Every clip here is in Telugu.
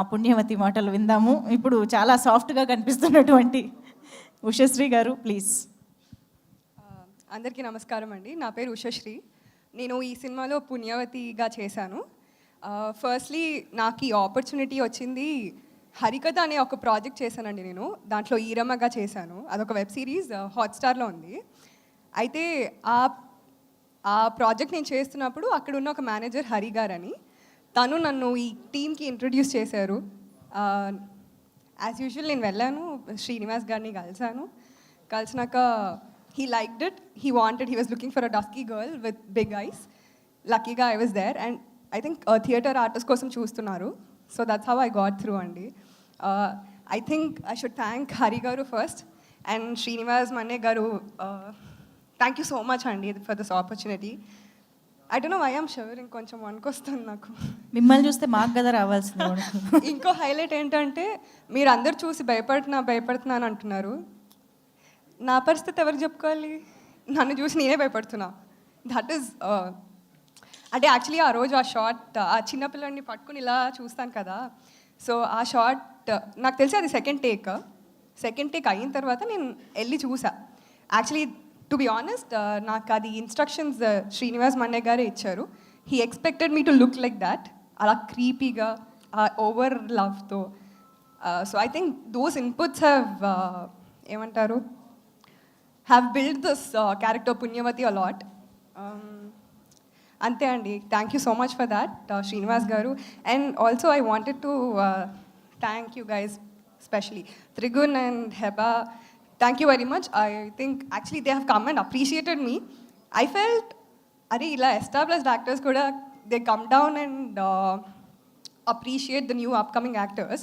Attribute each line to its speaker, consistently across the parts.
Speaker 1: ఆ పుణ్యవతి మాటలు విందాము. ఇప్పుడు చాలా సాఫ్ట్గా కనిపిస్తున్నటువంటి ఉషశ్రీ గారు ప్లీజ్.
Speaker 2: అందరికీ నమస్కారం అండి. నా పేరు ఉషశ్రీ. నేను ఈ సినిమాలో పుణ్యవతిగా చేశాను. ఫస్ట్లీ నాకు ఈ ఆపర్చునిటీ వచ్చింది, హరికథ అనే ఒక ప్రాజెక్ట్ చేశానండి నేను. దాంట్లో ఈరమ్మగా చేశాను. అదొక వెబ్ సిరీస్ హాట్స్టార్లో ఉంది. అయితే ఆ ప్రాజెక్ట్ నేను చేస్తున్నప్పుడు అక్కడ ఉన్న ఒక మేనేజర్ హరి గారని, తను నన్ను ఈ టీమ్కి ఇంట్రడ్యూస్ చేశారు. యాజ్ యూజువల్ నేను వెళ్ళాను, శ్రీనివాస్ గారిని కలిసినాక he liked it. He was looking for a dusky girl with big eyes. Luckyగా I was there, and I think theatre artist కోసం చూస్తున్నారు. So that's how I got through అండి. I think I should thank Hari garu first and Srinivas Manne garu. Thank you so much అండి for this opportunity. I don't know why I'm shivering, కొంచెం వణుకొస్తుంది నాకు.
Speaker 1: మిమ్మల్ని చూస్తే మాకు కదా రావాల్సింది.
Speaker 2: ఇంకో హైలైట్ ఏంటంటే, మీరు అందరు చూసి భయపడుతున్నాను అంటున్నారు. నా పరిస్థితి ఎవరికి చెప్పుకోవాలి? నన్ను చూసి నేనే భయపడుతున్నా. దట్ ఈస్ అంటే యాక్చువల్లీ ఆ రోజు ఆ షాట్, ఆ చిన్నపిల్లడిని పట్టుకుని ఇలా చూస్తాను కదా, సో ఆ షాట్ నాకు తెలిసి అది సెకండ్ టేక్ అయిన తర్వాత నేను వెళ్ళి చూసా. యాక్చువల్లీ టు బి ఆనెస్ట్, నాకు అది ఇన్స్ట్రక్షన్స్ శ్రీనివాస్ మన్నే గారే ఇచ్చారు. He expected me to look like that, అలా క్రీపీగా, ఓవర్ లవ్తో. So I think those inputs have built this character Punyavati a lot. Ante andi, thank you so much for that, Srinivas garu. And also I wanted to thank you guys, especially Trigun and Heba. Thank you very much. I think actually they have come and appreciated me. I felt are ila established actors kuda they come down and appreciate the new upcoming actors.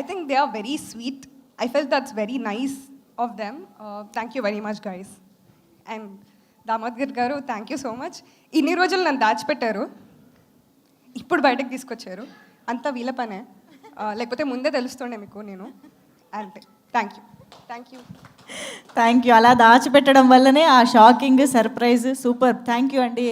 Speaker 2: I think they are very sweet. I felt that's very nice of them. Thank you very much guys. And Damodar గారు, థ్యాంక్ యూ సో మచ్. ఇన్ని రోజులు నన్ను దాచిపెట్టారు, ఇప్పుడు బయటకు తీసుకొచ్చారు. అంతా వీళ్ళ పనే, లేకపోతే ముందే తెలుస్తుండే మీకు నేను. అంటే థ్యాంక్ యూ.
Speaker 1: అలా దాచిపెట్టడం వల్లనే ఆ shocking surprise super. Thank you అండి.